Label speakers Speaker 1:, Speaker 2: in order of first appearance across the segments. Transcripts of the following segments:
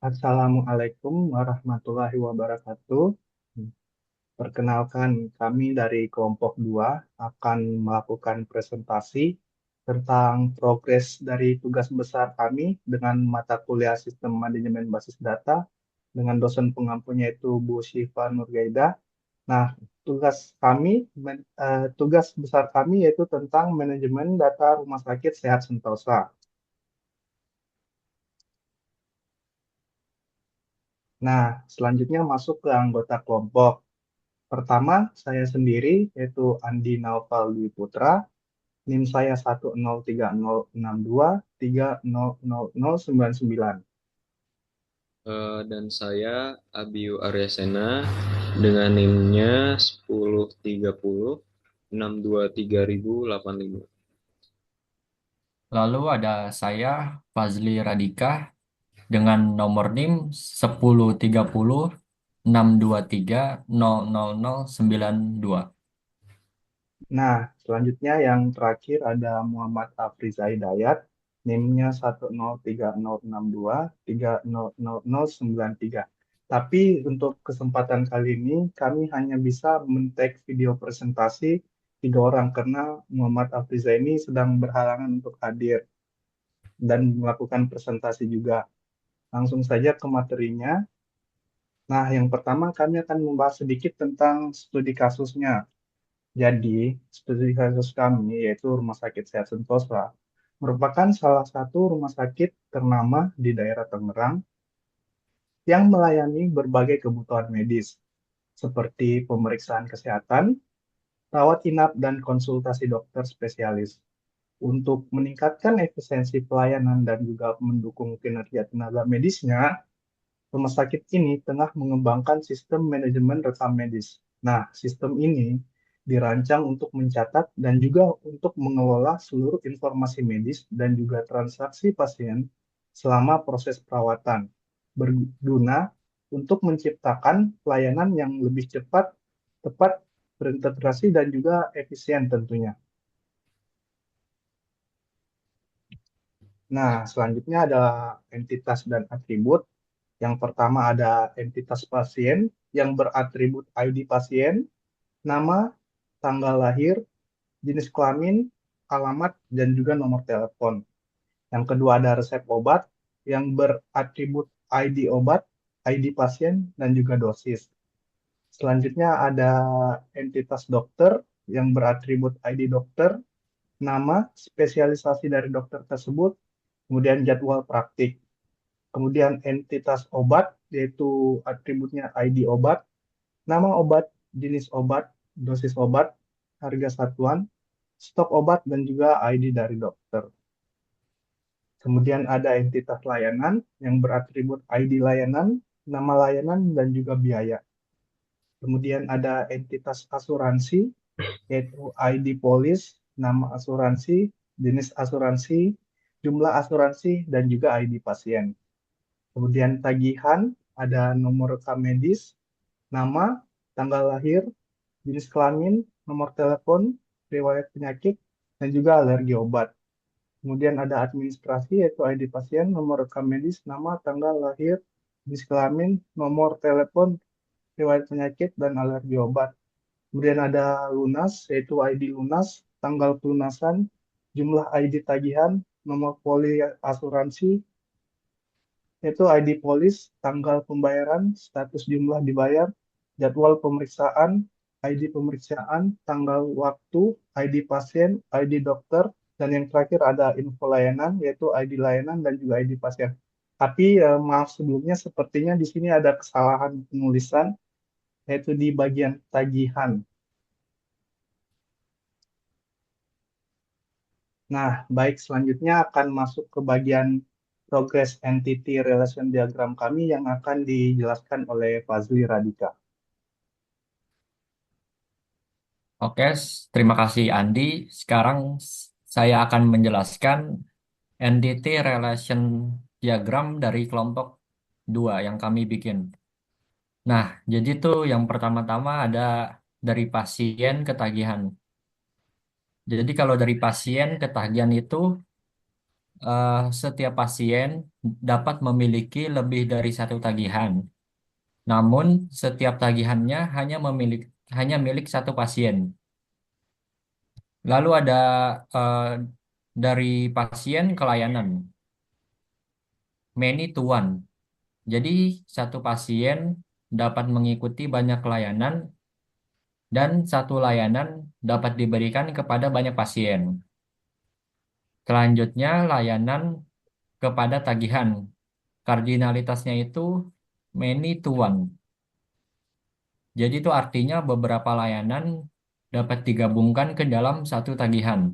Speaker 1: Assalamualaikum warahmatullahi wabarakatuh. Perkenalkan, kami dari kelompok 2 akan melakukan presentasi tentang progres dari tugas besar kami dengan mata kuliah Sistem Manajemen Basis Data dengan dosen pengampunya itu Bu Syifa Nurgaida. Nah, tugas besar kami yaitu tentang manajemen data Rumah Sakit Sehat Sentosa. Nah, selanjutnya masuk ke anggota kelompok. Pertama, saya sendiri, yaitu Andi Naufal Dwi Putra, NIM saya 1030623000099.
Speaker 2: Dan saya Abiu Aryasena dengan NIM-nya 1030 623 085.
Speaker 3: Lalu ada saya, Fazli Radika, dengan nomor NIM 1030 623 00092.
Speaker 1: Nah, selanjutnya yang terakhir ada Muhammad Afrizai Hidayat, NIM-nya 1030623000093. Tapi untuk kesempatan kali ini, kami hanya bisa men-tag video presentasi 3 orang karena Muhammad Afrizai ini sedang berhalangan untuk hadir dan melakukan presentasi juga. Langsung saja ke materinya. Nah, yang pertama kami akan membahas sedikit tentang studi kasusnya. Jadi, studi kasus kami, yaitu Rumah Sakit Sehat Sentosa, merupakan salah satu rumah sakit ternama di daerah Tangerang yang melayani berbagai kebutuhan medis, seperti pemeriksaan kesehatan, rawat inap, dan konsultasi dokter spesialis. Untuk meningkatkan efisiensi pelayanan dan juga mendukung kinerja tenaga medisnya, rumah sakit ini tengah mengembangkan sistem manajemen rekam medis. Nah, sistem ini dirancang untuk mencatat dan juga untuk mengelola seluruh informasi medis dan juga transaksi pasien selama proses perawatan, berguna untuk menciptakan pelayanan yang lebih cepat, tepat, berintegrasi, dan juga efisien tentunya. Nah, selanjutnya ada entitas dan atribut. Yang pertama ada entitas pasien yang beratribut ID pasien, nama, tanggal lahir, jenis kelamin, alamat, dan juga nomor telepon. Yang kedua ada resep obat yang beratribut ID obat, ID pasien, dan juga dosis. Selanjutnya ada entitas dokter yang beratribut ID dokter, nama, spesialisasi dari dokter tersebut, kemudian jadwal praktik. Kemudian entitas obat, yaitu atributnya ID obat, nama obat, jenis obat, dosis obat, harga satuan, stok obat, dan juga ID dari dokter. Kemudian ada entitas layanan yang beratribut ID layanan, nama layanan, dan juga biaya. Kemudian ada entitas asuransi, yaitu ID polis, nama asuransi, jenis asuransi, jumlah asuransi, dan juga ID pasien. Kemudian tagihan, ada nomor rekam medis, nama, tanggal lahir, jenis kelamin, nomor telepon, riwayat penyakit, dan juga alergi obat. Kemudian ada administrasi, yaitu ID pasien, nomor rekam medis, nama, tanggal lahir, jenis kelamin, nomor telepon, riwayat penyakit, dan alergi obat. Kemudian ada lunas, yaitu ID lunas, tanggal pelunasan, jumlah ID tagihan, nomor poli asuransi, yaitu ID polis, tanggal pembayaran, status jumlah dibayar, jadwal pemeriksaan, ID pemeriksaan, tanggal waktu, ID pasien, ID dokter, dan yang terakhir ada info layanan, yaitu ID layanan dan juga ID pasien. Tapi maaf sebelumnya, sepertinya di sini ada kesalahan penulisan, yaitu di bagian tagihan. Nah, baik selanjutnya akan masuk ke bagian progress entity relation diagram kami yang akan dijelaskan oleh Fazli Radika.
Speaker 3: Oke, terima kasih Andi. Sekarang saya akan menjelaskan entity relation diagram dari kelompok 2 yang kami bikin. Nah, jadi tuh yang pertama-tama ada dari pasien ketagihan. Jadi kalau dari pasien ketagihan itu setiap pasien dapat memiliki lebih dari satu tagihan. Namun, setiap tagihannya hanya milik satu pasien. Lalu ada eh, dari pasien ke layanan, many to one. Jadi, satu pasien dapat mengikuti banyak layanan dan satu layanan dapat diberikan kepada banyak pasien. Selanjutnya, layanan kepada tagihan. Kardinalitasnya itu many to one. Jadi itu artinya beberapa layanan dapat digabungkan ke dalam satu tagihan.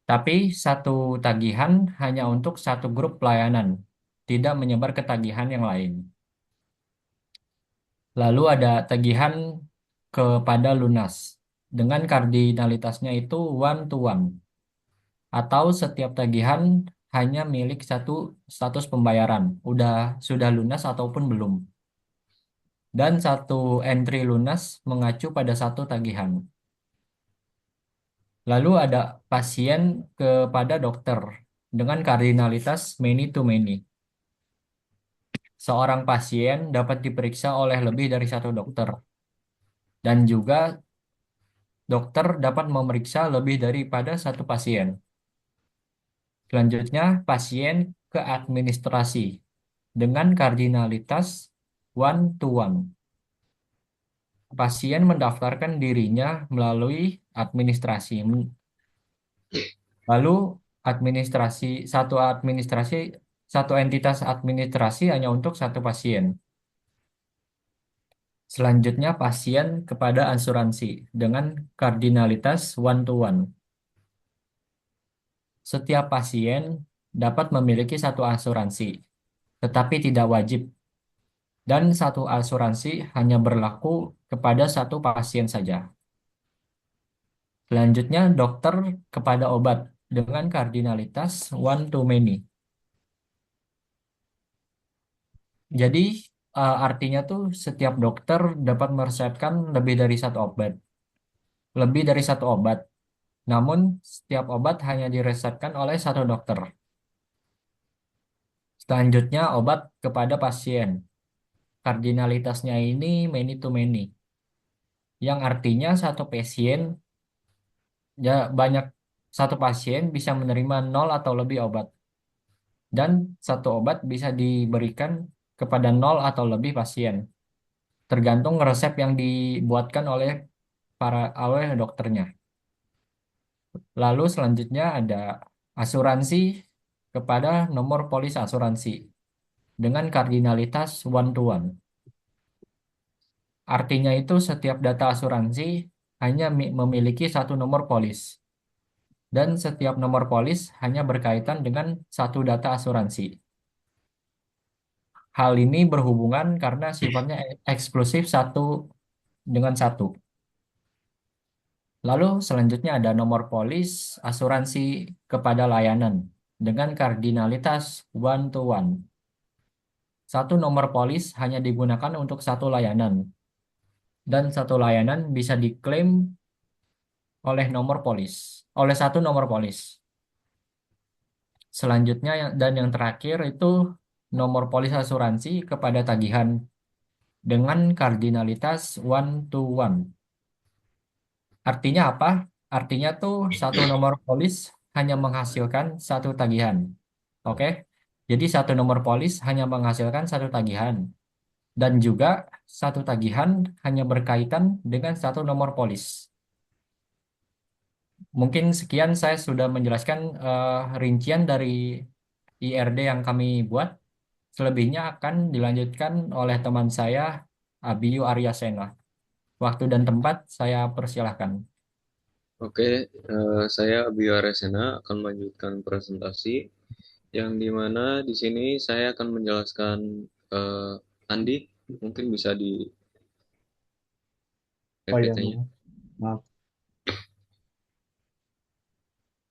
Speaker 3: Tapi satu tagihan hanya untuk satu grup layanan, tidak menyebar ke tagihan yang lain. Lalu ada tagihan kepada lunas, dengan kardinalitasnya itu one to one, atau setiap tagihan hanya milik satu status pembayaran, sudah lunas ataupun belum. Dan satu entry lunas mengacu pada satu tagihan. Lalu ada pasien kepada dokter dengan kardinalitas many to many. Seorang pasien dapat diperiksa oleh lebih dari satu dokter, dan juga dokter dapat memeriksa lebih daripada satu pasien. Selanjutnya, pasien ke administrasi dengan kardinalitas one to one. Pasien mendaftarkan dirinya melalui administrasi. Lalu administrasi, satu entitas administrasi hanya untuk satu pasien. Selanjutnya pasien kepada asuransi dengan kardinalitas one to one. Setiap pasien dapat memiliki satu asuransi, tetapi tidak wajib. Dan satu asuransi hanya berlaku kepada satu pasien saja. Selanjutnya dokter kepada obat dengan kardinalitas one to many. Jadi artinya tuh setiap dokter dapat meresepkan lebih dari satu obat. Lebih dari satu obat. Namun setiap obat hanya diresepkan oleh satu dokter. Selanjutnya obat kepada pasien. Kardinalitasnya ini many to many. Yang artinya ya banyak satu pasien bisa menerima nol atau lebih obat. Dan satu obat bisa diberikan kepada nol atau lebih pasien. Tergantung resep yang dibuatkan oleh dokternya. Lalu selanjutnya ada asuransi kepada nomor polis asuransi dengan kardinalitas one to one. Artinya itu setiap data asuransi hanya memiliki satu nomor polis dan setiap nomor polis hanya berkaitan dengan satu data asuransi. Hal ini berhubungan karena sifatnya eksklusif satu dengan satu. Lalu selanjutnya ada nomor polis asuransi kepada layanan dengan kardinalitas one to one. Satu nomor polis hanya digunakan untuk satu layanan dan satu layanan bisa diklaim oleh satu nomor polis. Selanjutnya dan yang terakhir itu nomor polis asuransi kepada tagihan dengan kardinalitas one to one. Artinya apa? Artinya tuh satu nomor polis hanya menghasilkan satu tagihan. Oke? Jadi satu nomor polis hanya menghasilkan satu tagihan. Dan juga satu tagihan hanya berkaitan dengan satu nomor polis. Mungkin sekian saya sudah menjelaskan rincian dari IRD yang kami buat. Selebihnya akan dilanjutkan oleh teman saya, Abiyu Aryasena. Waktu dan tempat saya persilahkan.
Speaker 2: Oke, saya Bio Aresena akan melanjutkan presentasi yang dimana di sini saya akan menjelaskan Andi, mungkin bisa di
Speaker 1: Oh ya,
Speaker 2: PPT-nya.
Speaker 1: maaf.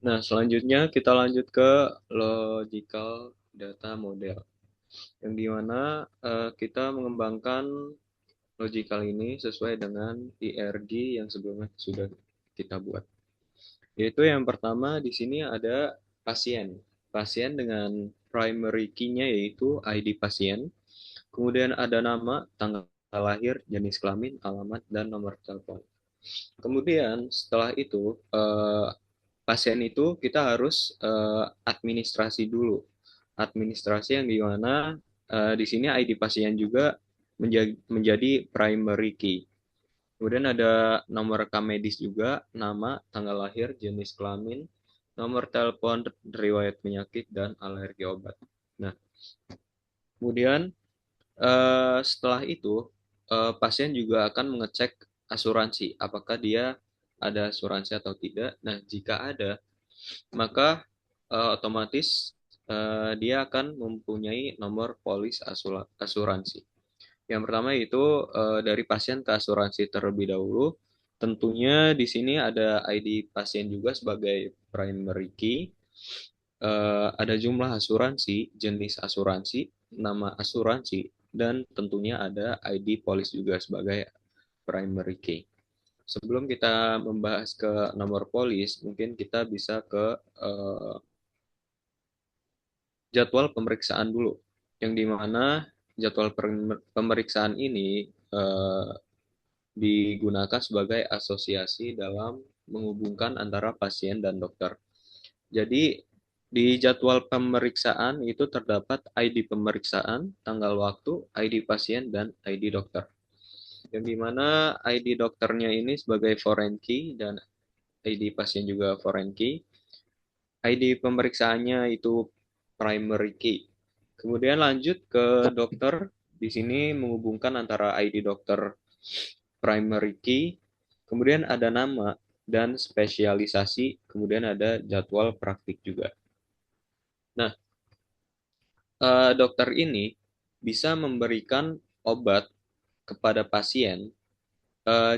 Speaker 2: Nah, selanjutnya kita lanjut ke logical data model, yang dimana kita mengembangkan logical ini sesuai dengan IRD yang sebelumnya sudah kita buat. Yaitu yang pertama di sini ada pasien. Pasien dengan primary key-nya yaitu ID pasien. Kemudian ada nama, tanggal lahir, jenis kelamin, alamat, dan nomor telepon. Kemudian setelah itu pasien itu kita harus administrasi dulu. Administrasi yang dimana di sini ID pasien juga menjadi primary key. Kemudian ada nomor rekam medis juga, nama, tanggal lahir, jenis kelamin, nomor telepon, riwayat penyakit, dan alergi obat. Nah, kemudian setelah itu pasien juga akan mengecek asuransi, apakah dia ada asuransi atau tidak. Nah, jika ada, maka otomatis dia akan mempunyai nomor polis asuransi. Yang pertama itu dari pasien ke asuransi terlebih dahulu. Tentunya di sini ada ID pasien juga sebagai primary key. Ada jumlah asuransi, jenis asuransi, nama asuransi, dan tentunya ada ID polis juga sebagai primary key. Sebelum kita membahas ke nomor polis, mungkin kita bisa ke jadwal pemeriksaan dulu, yang dimana jadwal pemeriksaan ini digunakan sebagai asosiasi dalam menghubungkan antara pasien dan dokter. Jadi di jadwal pemeriksaan itu terdapat ID pemeriksaan, tanggal waktu, ID pasien, dan ID dokter. Yang dimana ID dokternya ini sebagai foreign key dan ID pasien juga foreign key. ID pemeriksaannya itu primary key. Kemudian lanjut ke dokter. Di sini menghubungkan antara ID dokter primary key, kemudian ada nama dan spesialisasi, kemudian ada jadwal praktik juga. Nah, dokter ini bisa memberikan obat kepada pasien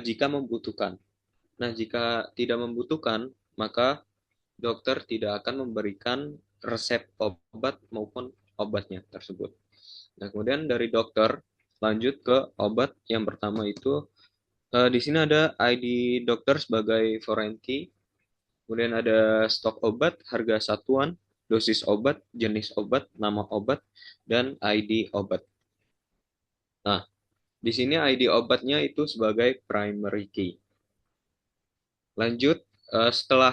Speaker 2: jika membutuhkan. Nah, jika tidak membutuhkan, maka dokter tidak akan memberikan resep obat maupun obatnya tersebut. Nah, kemudian dari dokter lanjut ke obat. Yang pertama itu di sini ada ID dokter sebagai foreign key, kemudian ada stok obat, harga satuan, dosis obat, jenis obat, nama obat, dan ID obat. Nah, di sini ID obatnya itu sebagai primary key. Lanjut, setelah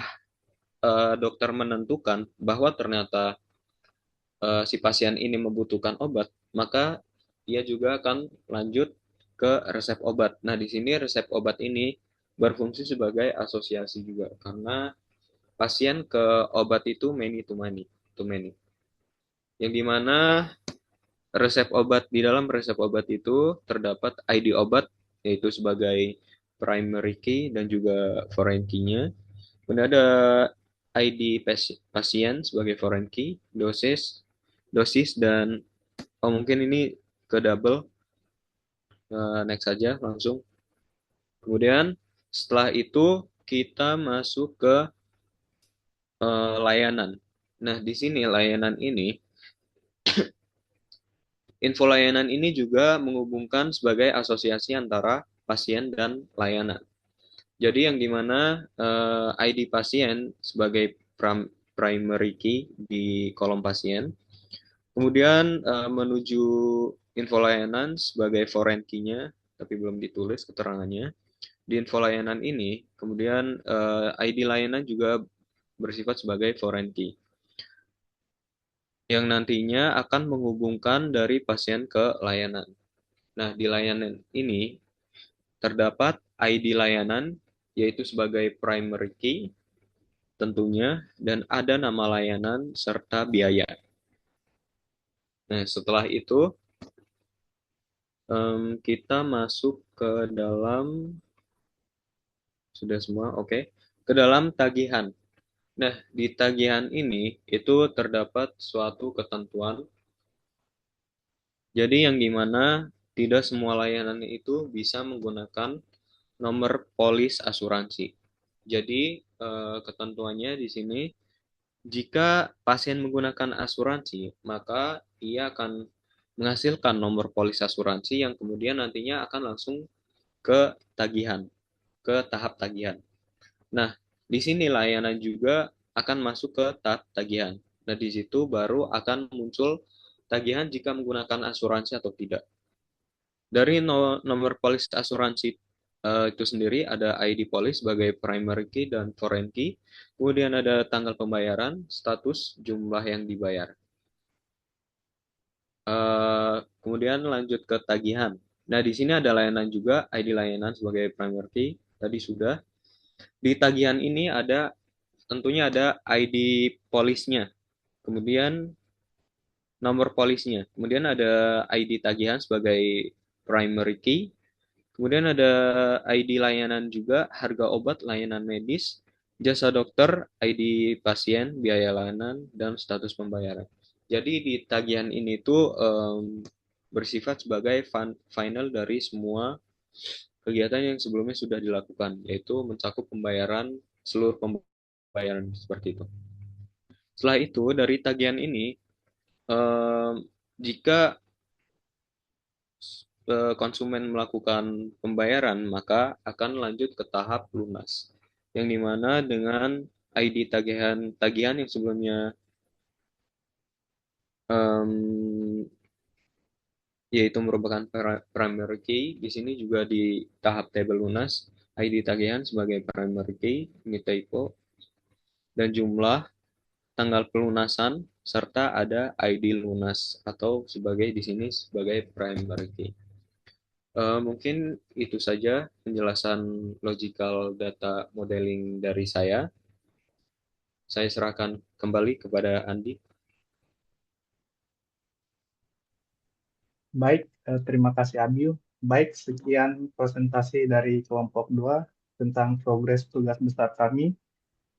Speaker 2: dokter menentukan bahwa ternyata si pasien ini membutuhkan obat, maka dia juga akan lanjut ke resep obat. Nah, di sini resep obat ini berfungsi sebagai asosiasi juga, karena pasien ke obat itu many to many, yang dimana resep obat di dalam resep obat itu terdapat ID obat yaitu sebagai primary key dan juga foreign key-nya. Kemudian ada ID pasien sebagai foreign key, dosis dan mungkin ini ke double. Next saja langsung. Kemudian setelah itu kita masuk ke layanan. Nah, di sini layanan ini info layanan ini juga menghubungkan sebagai asosiasi antara pasien dan layanan. Jadi yang dimana ID pasien sebagai primary key di kolom pasien, kemudian menuju info layanan sebagai foreign key-nya, tapi belum ditulis keterangannya. Di info layanan ini, kemudian ID layanan juga bersifat sebagai foreign key, yang nantinya akan menghubungkan dari pasien ke layanan. Nah, di layanan ini terdapat ID layanan, yaitu sebagai primary key, tentunya, dan ada nama layanan serta biaya. Nah, setelah itu kita masuk ke dalam, sudah semua, oke, ke dalam tagihan. Nah, di tagihan ini itu terdapat suatu ketentuan. Jadi yang dimana tidak semua layanan itu bisa menggunakan nomor polis asuransi. Jadi ketentuannya di sini, jika pasien menggunakan asuransi, maka ia akan menghasilkan nomor polis asuransi yang kemudian nantinya akan langsung ke tagihan, ke tahap tagihan. Nah, Di sini layanan juga akan masuk ke tahap tagihan. Nah, di situ baru akan muncul tagihan jika menggunakan asuransi atau tidak. Dari nomor polis asuransi itu sendiri ada ID polis sebagai primary key dan foreign key. Kemudian ada tanggal pembayaran, status, jumlah yang dibayar. Kemudian lanjut ke tagihan. Nah, di sini ada layanan juga, ID layanan sebagai primary key. Tadi sudah. Di tagihan ini ada tentunya ada ID polisnya. Kemudian nomor polisnya. Kemudian ada ID tagihan sebagai primary key. Kemudian ada ID layanan juga, harga obat, layanan medis, jasa dokter, ID pasien, biaya layanan, dan status pembayaran. Jadi di tagihan ini tuh bersifat sebagai final dari semua kegiatan yang sebelumnya sudah dilakukan, yaitu mencakup pembayaran, seluruh pembayaran seperti itu. Setelah itu, dari tagihan ini, jika konsumen melakukan pembayaran, maka akan lanjut ke tahap lunas. Yang dimana dengan ID tagihan yang sebelumnya um, yaitu merupakan primary key, di sini juga di tahap tabel lunas, ID tagihan sebagai primary key, ini typo, dan jumlah, tanggal pelunasan, serta ada ID lunas atau sebagai di sini sebagai primary key. Mungkin itu saja penjelasan logical data modeling dari saya. Saya serahkan kembali kepada Andi.
Speaker 1: Baik, terima kasih Abiu. Baik, sekian presentasi dari kelompok 2 tentang progres tugas besar kami.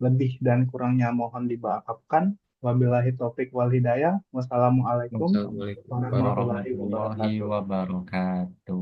Speaker 1: Lebih dan kurangnya mohon dimaafkan. Wabillahi taufik wal hidayah. Wassalamualaikum
Speaker 2: Wassalamualaikum
Speaker 1: warahmatullahi
Speaker 2: warahmatullahi
Speaker 3: Warahmatullahi
Speaker 1: wabarakatuh.
Speaker 3: wabarakatuh.